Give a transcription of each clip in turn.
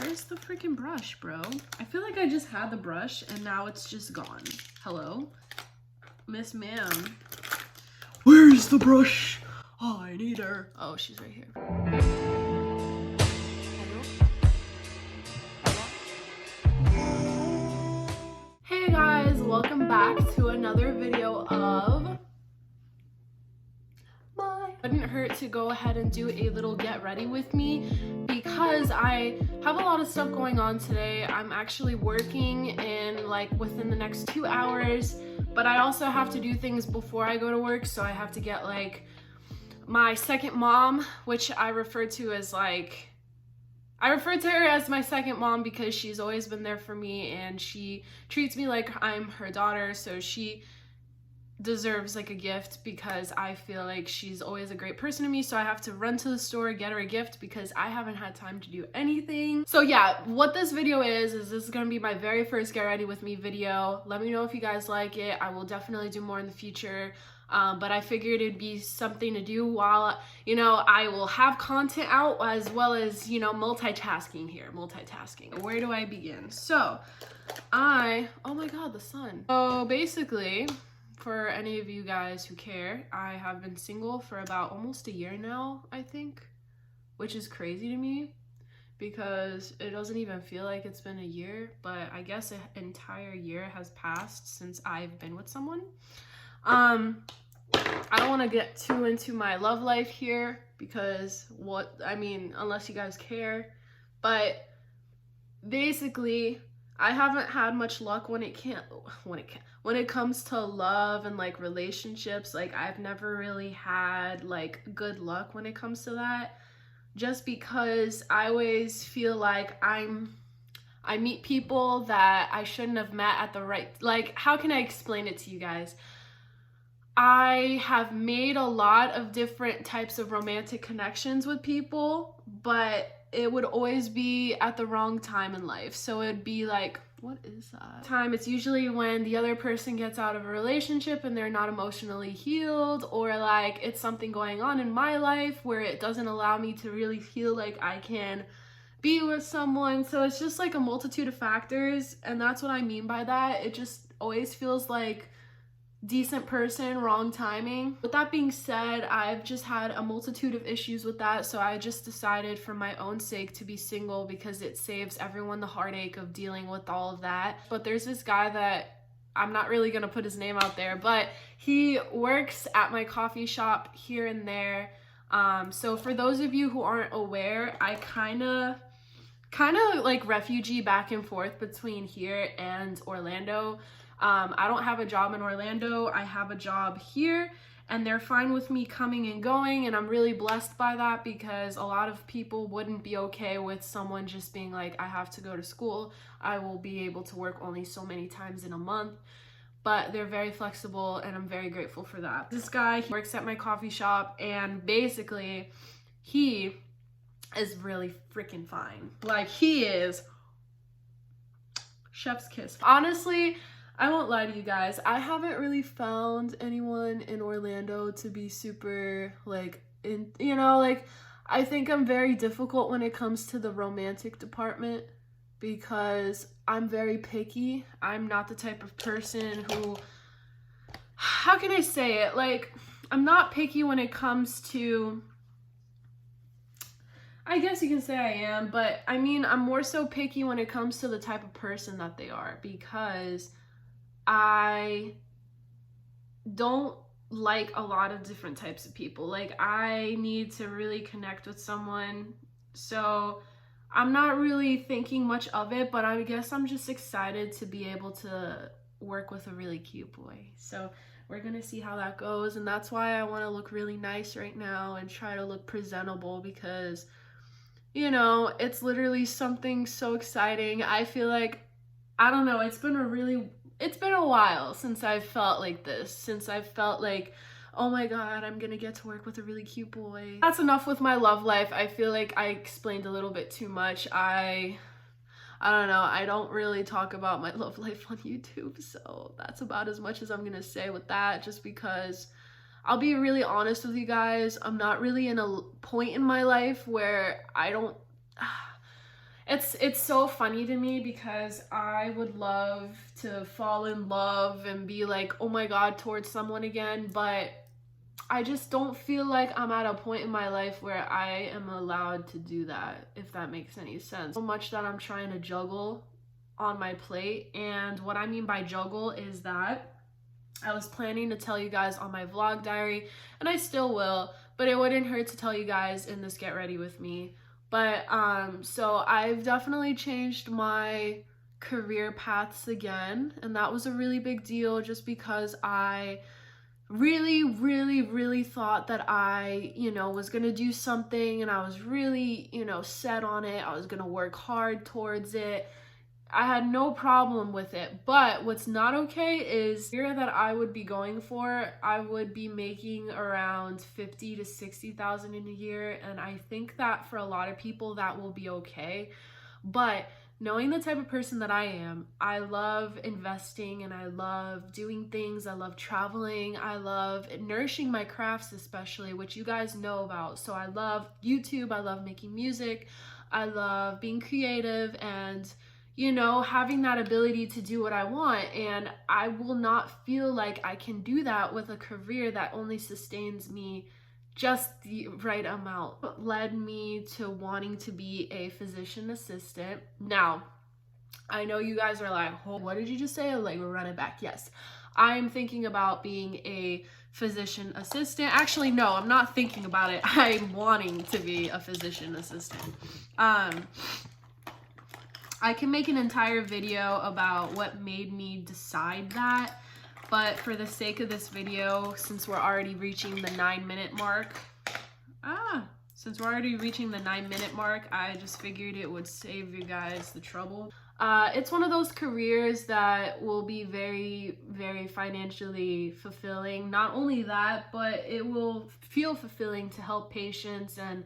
Where's the freaking brush, bro? I feel like I just had the brush and now it's just gone. Hello? Miss Ma'am. Where's the brush? Oh, I need her. Oh, she's right here. Hey guys, welcome back to another video of my... Wouldn't hurt to go ahead and do a little get ready with me because I have a lot of stuff going on today. I'm actually working in within the next 2 hours, but I also have to do things before I go to work, so I have to get my second mom, which I refer to as I refer to her as my second mom because she's always been there for me and she treats me like I'm her daughter, so she deserves a gift because I feel like she's always a great person to me. So I have to run to the store, get her a gift because I haven't had time to do anything. So yeah, what this video is this is gonna be my very first get ready with me video. Let me know if you guys like it. I will definitely do more in the future. But I figured it'd be something to do while, I will have content out as well as, multitasking here, multitasking. Where do I begin? So oh my God, the sun. So basically, for any of you guys who care, I have been single for about almost a year now, I think, which is crazy to me because it doesn't even feel like it's been a year, but I guess an entire year has passed since I've been with someone. I don't want to get too into my love life here because unless you guys care, but basically I haven't had much luck when it comes to love and relationships. I've never really had good luck when it comes to that, just because I always feel like I meet people that I shouldn't have met at the right, how can I explain it to you guys? I have made a lot of different types of romantic connections with people, but it would always be at the wrong time in life. So it'd be what is that? Time, it's usually when the other person gets out of a relationship and they're not emotionally healed, or it's something going on in my life where it doesn't allow me to really feel like I can be with someone. So it's just a multitude of factors, and that's what I mean by that. It just always feels like decent person, wrong timing. With that being said, I've just had a multitude of issues with that, so I just decided for my own sake to be single because it saves everyone the heartache of dealing with all of that. But there's this guy that I'm not really gonna put his name out there, but he works at my coffee shop here and there. So for those of you who aren't aware, I kind of refugee back and forth between here and Orlando. I don't have a job in Orlando. I have a job here, and they're fine with me coming and going, and I'm really blessed by that because a lot of people wouldn't be okay with someone just being I have to go to school. I will be able to work only so many times in a month, but they're very flexible, and I'm very grateful for that. This guy, he works at my coffee shop, and basically he is really freaking fine. He is chef's kiss. Honestly, I won't lie to you guys, I haven't really found anyone in Orlando to be super I think I'm very difficult when it comes to the romantic department because I'm very picky. I'm not the type of person who, how can I say it? I'm not picky when it comes to, I guess you can say I am, but I'm more so picky when it comes to the type of person that they are, because I don't like a lot of different types of people. I need to really connect with someone, so I'm not really thinking much of it, but I guess I'm just excited to be able to work with a really cute boy. So we're gonna see how that goes, and that's why I want to look really nice right now and try to look presentable because, it's literally something so exciting. I feel I don't know, it's been a while since I've felt like this, since I've felt oh my God, I'm gonna get to work with a really cute boy. That's enough with my love life. I feel like I explained a little bit too much. I don't know, I don't really talk about my love life on YouTube, so that's about as much as I'm gonna say with that, just because I'll be really honest with you guys, I'm not really in a point in my life where I don't it's so funny to me because I would love to fall in love and be like, oh my God, towards someone again, but I just don't feel like I'm at a point in my life where I am allowed to do that, if that makes any sense. So much that I'm trying to juggle on my plate, and what I mean by juggle is that I was planning to tell you guys on my vlog diary, and I still will, but it wouldn't hurt to tell you guys in this Get Ready With Me. But so I've definitely changed my career paths again, and that was a really big deal just because I really thought that I, was gonna do something, and I was really, set on it. I was gonna work hard towards it. I had no problem with it, but what's not okay is the year that I would be going for, I would be making around 50 to 60,000 in a year, and I think that for a lot of people that will be okay. But knowing the type of person that I am, I love investing and I love doing things. I love traveling. I love nourishing my crafts, especially, which you guys know about. So I love YouTube. I love making music. I love being creative and having that ability to do what I want. And I will not feel like I can do that with a career that only sustains me just the right amount. What led me to wanting to be a physician assistant. Now, I know you guys are like, oh, what did you just say? Like, we're running back. Yes, I'm thinking about being a physician assistant. Actually, no, I'm not thinking about it. I'm wanting to be a physician assistant. I can make an entire video about what made me decide that, but for the sake of this video, since we're already reaching the 9-minute mark, I just figured it would save you guys the trouble. It's one of those careers that will be very, very financially fulfilling. Not only that, but it will feel fulfilling to help patients and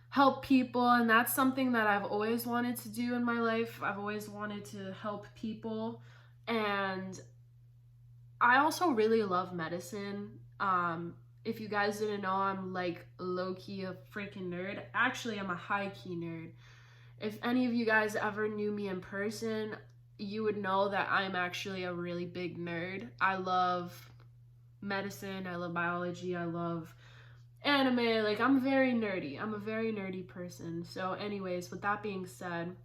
help people, and that's something that I've always wanted to do in my life. I've always wanted to help people, and I also really love medicine. If you guys didn't know, I'm like low-key a freaking nerd. Actually, I'm a high-key nerd. If any of you guys ever knew me in person, you would know that I'm actually a really big nerd. I love medicine, I love biology, I love anime. Like, I'm very nerdy. I'm a very nerdy person. So anyways, with that being said,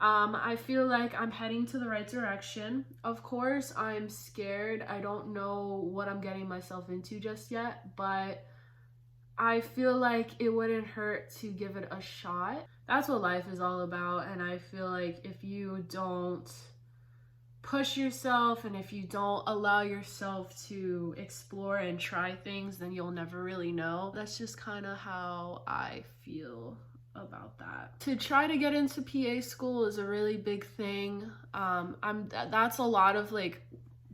I feel like I'm heading to the right direction. Of course, I'm scared. I don't know what I'm getting myself into just yet, but I feel like it wouldn't hurt to give it a shot. That's what life is all about, and I feel like if you don't push yourself and if you don't allow yourself to explore and try things, then you'll never really know. That's just kind of how I feel about that. To try to get into PA school is a really big thing. That's a lot of like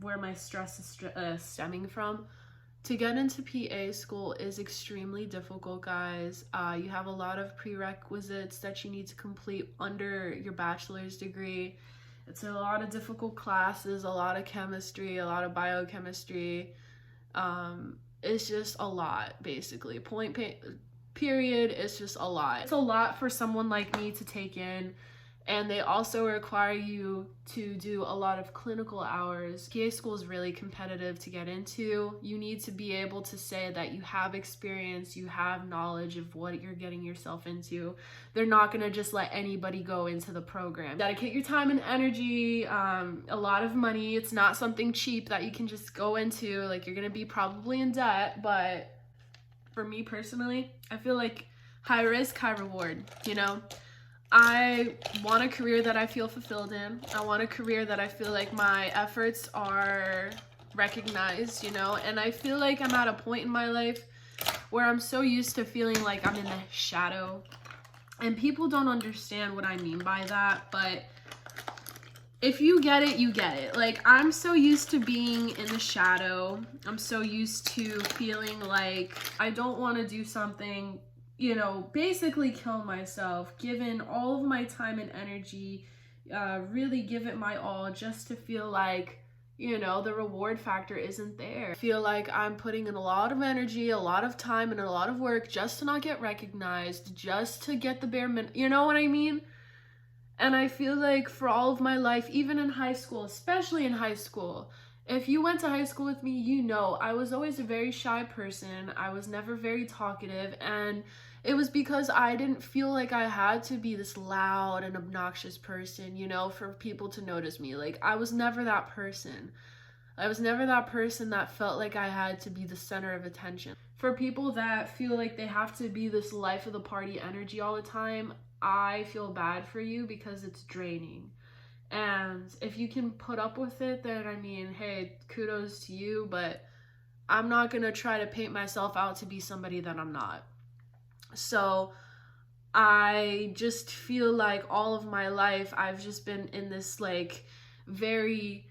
where my stress is stemming from. To get into PA school is extremely difficult, guys. You have a lot of prerequisites that you need to complete under your bachelor's degree. It's a lot of difficult classes, a lot of chemistry, a lot of biochemistry. It's just a lot, basically. Period, it's just a lot. It's a lot for someone like me to take in, and they also require you to do a lot of clinical hours. PA school is really competitive to get into. You need to be able to say that you have experience, you have knowledge of what you're getting yourself into. They're not gonna just let anybody go into the program. Dedicate your time and energy, a lot of money. It's not something cheap that you can just go into. Like, you're gonna be probably in debt, but for me personally, I feel like high risk, high reward, I want a career that I feel fulfilled in. I want a career that I feel like my efforts are recognized, and I feel like I'm at a point in my life where I'm so used to feeling like I'm in the shadow, and people don't understand what I mean by that, but if you get it, you get it. Like, I'm so used to being in the shadow. I'm so used to feeling like I don't want to do something, basically kill myself, given all of my time and energy, really give it my all just to feel like, the reward factor isn't there. I feel like I'm putting in a lot of energy, a lot of time, and a lot of work just to not get recognized, just to get the bare minimum, you know what I mean? And I feel like for all of my life, even in high school, especially in high school, if you went to high school with me, you know I was always a very shy person. I was never very talkative, and it was because I didn't feel like I had to be this loud and obnoxious person, you know, for people to notice me. Like, I was never that person. I was never that person that felt like I had to be the center of attention. For people that feel like they have to be this life of the party energy all the time, I feel bad for you because it's draining. And if you can put up with it, then I mean, hey, kudos to you, but I'm not gonna try to paint myself out to be somebody that I'm not. So I just feel like all of my life I've just been in this like very,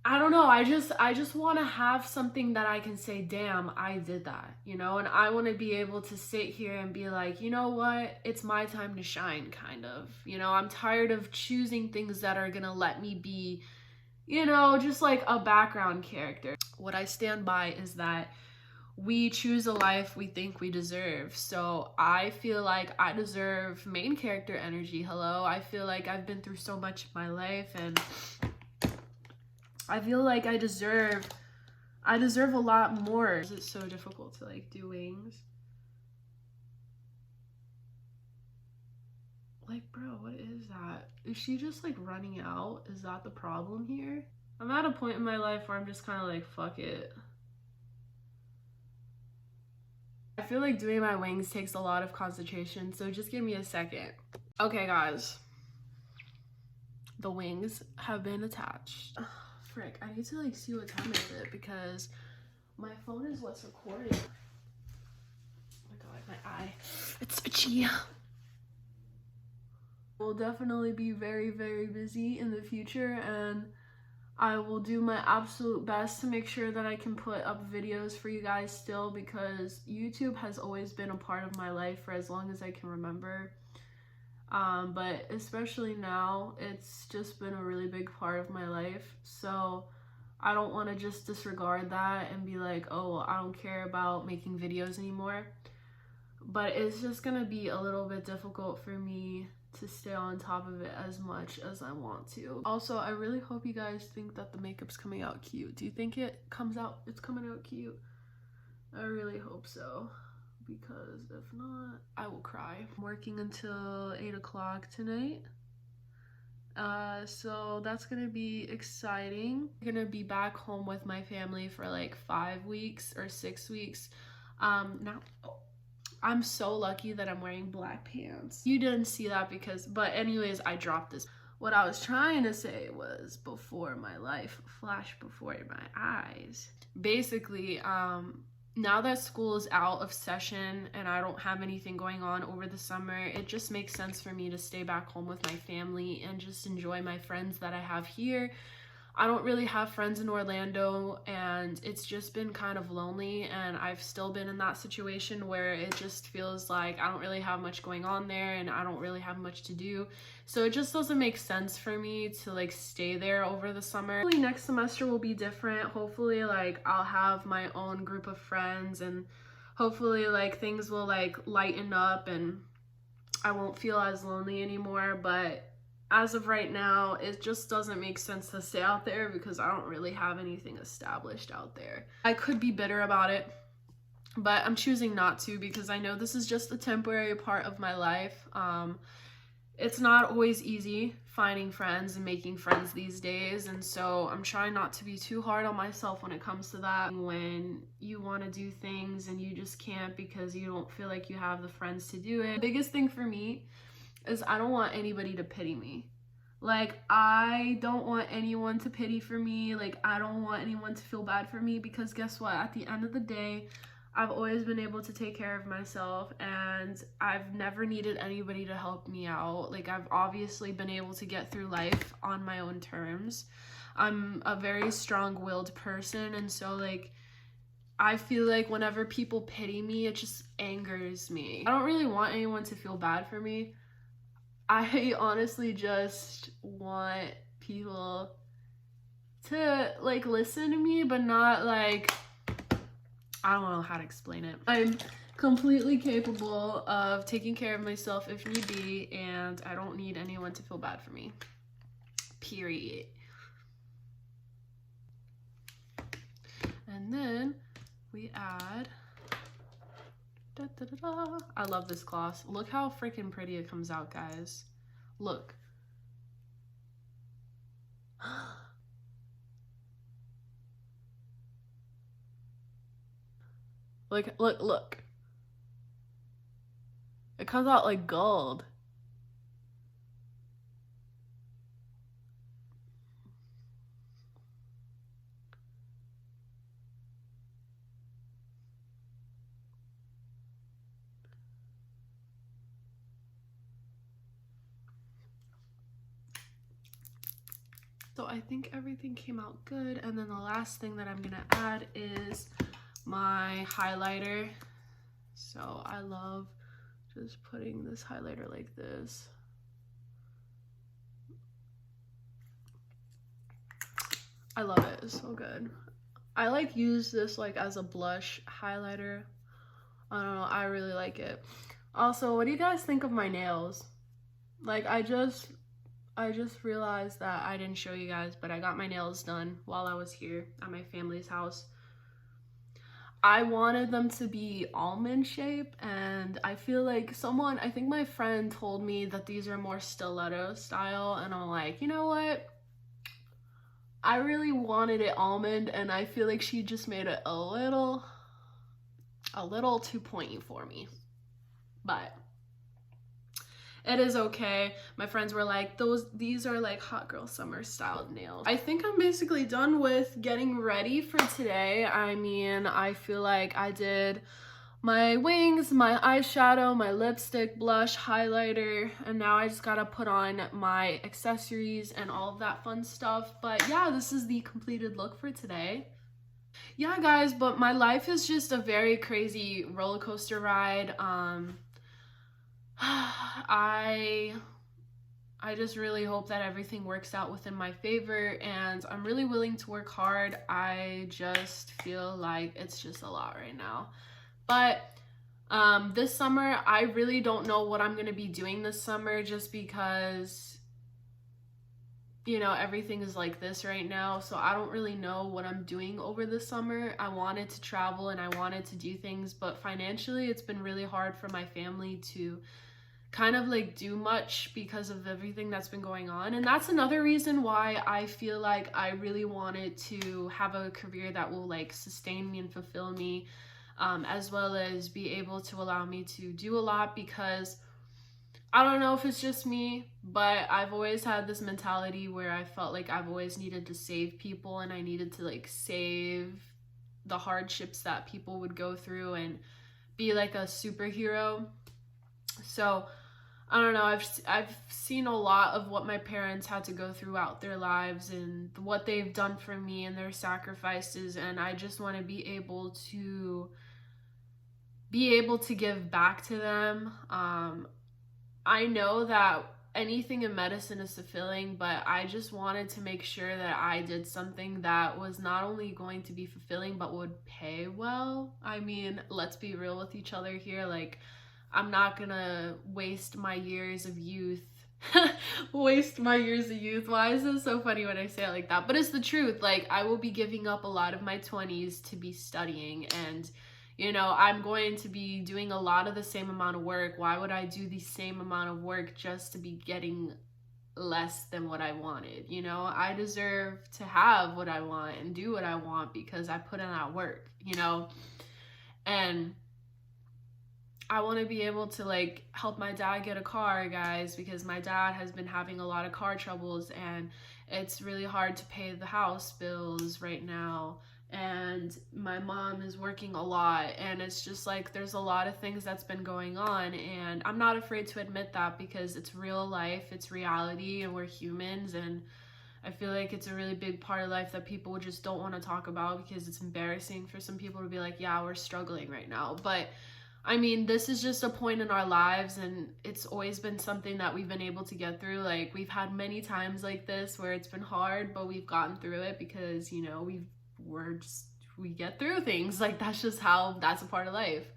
I don't know, I just want to have something that I can say, damn, I did that, you know? And I want to be able to sit here and be like, you know what? It's my time to shine, kind of. You know, I'm tired of choosing things that are going to let me be, you know, just like a background character. What I stand by is that we choose a life we think we deserve. So I feel like I deserve main character energy. Hello. I feel like I've been through so much in my life, and I feel like I deserve a lot more. It's so difficult to like do wings. Like, bro, what is that? Is she just like running out? Is that the problem here? I'm at a point in my life where I'm just kind of like, fuck it. I feel like doing my wings takes a lot of concentration, so just give me a second. Okay, guys. The wings have been attached. Frick, I need to like see what time is it because my phone is what's recording. Oh my god, my eye. It's itchy. We'll definitely be very, very busy in the future, and I will do my absolute best to make sure that I can put up videos for you guys still, because YouTube has always been a part of my life for as long as I can remember. But especially now, it's just been a really big part of my life. So I don't want to just disregard that and be like, oh, I don't care about making videos anymore. But it's just gonna be a little bit difficult for me to stay on top of it as much as I want to. Also, I really hope you guys think that the makeup's coming out cute. Do you think it's coming out cute? I really hope so, because if not, I will cry. I'm working until 8 o'clock tonight. So that's gonna be exciting. I'm gonna be back home with my family for like 5 weeks or 6 weeks. Now, I'm so lucky that I'm wearing black pants. You didn't see that but anyways, I dropped this. What I was trying to say was, before my life flashed before my eyes. Basically, now that school is out of session and I don't have anything going on over the summer, it just makes sense for me to stay back home with my family and just enjoy my friends that I have here. I don't really have friends in Orlando, and it's just been kind of lonely, and I've still been in that situation where it just feels like I don't really have much going on there and I don't really have much to do. So it just doesn't make sense for me to like stay there over the summer. Hopefully next semester will be different. Hopefully like I'll have my own group of friends, and hopefully like things will like lighten up and I won't feel as lonely anymore. But as of right now, it just doesn't make sense to stay out there because I don't really have anything established out there. I could be bitter about it, but I'm choosing not to because I know this is just a temporary part of my life. It's not always easy finding friends and making friends these days, and so I'm trying not to be too hard on myself when it comes to that. When you want to do things and you just can't because you don't feel like you have the friends to do it. The biggest thing for me is I don't want anybody to pity me. Like, I don't want anyone to pity for me. Like, I don't want anyone to feel bad for me, because guess what? At the end of the day, I've always been able to take care of myself, and I've never needed anybody to help me out. Like, I've obviously been able to get through life on my own terms. I'm a very strong-willed person, and so, like, I feel like whenever people pity me, it just angers me. I don't really want anyone to feel bad for me. I honestly just want people to like listen to me, but not like, I don't know how to explain it. I'm completely capable of taking care of myself if need be, and I don't need anyone to feel bad for me. Period. And then we add, da, da, da, da. I love this gloss. Look how freaking pretty it comes out, guys. Look. Look. It comes out like gold. So I think everything came out good. And then the last thing that I'm gonna add is my highlighter. So I love just putting this highlighter like this. I love it, it's so good. I like use this like as a blush highlighter. I don't know, I really like it. Also, what do you guys think of my nails? Like I just realized that I didn't show you guys, but I got my nails done while I was here at my family's house. I wanted them to be almond shape, and I feel like I think my friend told me that these are more stiletto style, and I'm like, you know what? I really wanted it almond, and I feel like she just made it a little too pointy for me. But it is okay. My friends were like, these are like hot girl summer style nails. I think I'm basically done with getting ready for today. I mean, I feel like I did my wings, my eyeshadow, my lipstick, blush, highlighter, and now I just gotta put on my accessories and all of that fun stuff. But yeah, this is the completed look for today. Yeah, guys, but my life is just a very crazy roller coaster ride. I just really hope that everything works out within my favor, and I'm really willing to work hard. I just feel like it's just a lot right now. But this summer, I really don't know what I'm going to be doing this summer, just because, you know, everything is like this right now. So I don't really know what I'm doing over the summer. I wanted to travel and I wanted to do things, but financially it's been really hard for my family to kind of like do much because of everything that's been going on. And that's another reason why I feel like I really wanted to have a career that will like sustain me and fulfill me, as well as be able to allow me to do a lot, because I don't know if it's just me, but I've always had this mentality where I felt like I've always needed to save people, and I needed to like save the hardships that people would go through and be like a superhero. So I don't know, I've seen a lot of what my parents had to go throughout their lives and what they've done for me and their sacrifices, and I just want to be able to give back to them. I know that anything in medicine is fulfilling, but I just wanted to make sure that I did something that was not only going to be fulfilling but would pay well. I mean, let's be real with each other here, like I'm not gonna waste my years of youth. Waste my years of youth. Why is this so funny when I say it like that? But it's the truth. Like, I will be giving up a lot of my 20s to be studying, and you know, I'm going to be doing a lot of the same amount of work. Why would I do the same amount of work just to be getting less than what I wanted? You know, I deserve to have what I want and do what I want because I put in that work, you know? And I want to be able to like help my dad get a car, guys, because my dad has been having a lot of car troubles, and it's really hard to pay the house bills right now, and my mom is working a lot, and it's just like there's a lot of things that's been going on, and I'm not afraid to admit that because it's real life, it's reality, and we're humans. And I feel like it's a really big part of life that people just don't want to talk about because it's embarrassing for some people to be like, yeah, we're struggling right now. But I mean, this is just a point in our lives, and it's always been something that we've been able to get through. Like, we've had many times like this where it's been hard, but we've gotten through it because, you know, we get through things. Like, that's a part of life.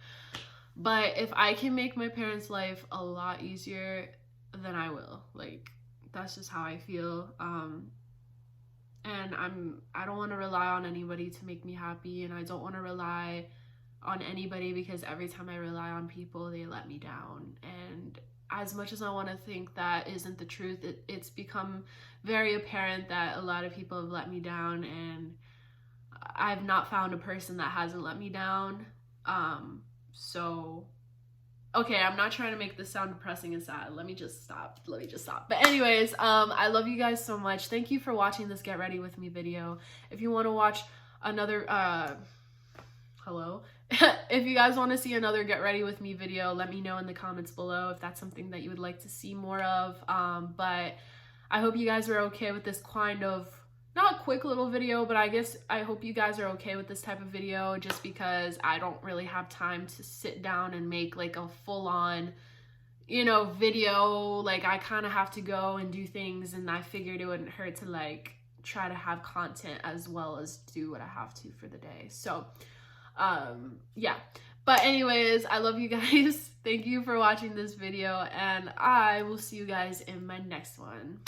But if I can make my parents' life a lot easier, then I will. Like, that's just how I feel. And I don't want to rely on anybody to make me happy, and I don't want to rely on anybody, because every time I rely on people, they let me down. And as much as I want to think that isn't the truth, it's become very apparent that a lot of people have let me down, and I've not found a person that hasn't let me down. So okay, I'm not trying to make this sound depressing and sad. Let me just stop. But anyways, I love you guys so much. Thank you for watching this Get Ready With Me video. If you want to watch another, hello? If you guys want to see another Get Ready With Me video, let me know in the comments below if that's something that you would like to see more of. But I hope you guys are okay with this kind of, not a quick little video, but I hope you guys are okay with this type of video, just because I don't really have time to sit down and make like a full-on, you know, video. Like, I kind of have to go and do things, and I figured it wouldn't hurt to like try to have content as well as do what I have to for the day. So yeah, but anyways, I love you guys. Thank you for watching this video, and I will see you guys in my next one.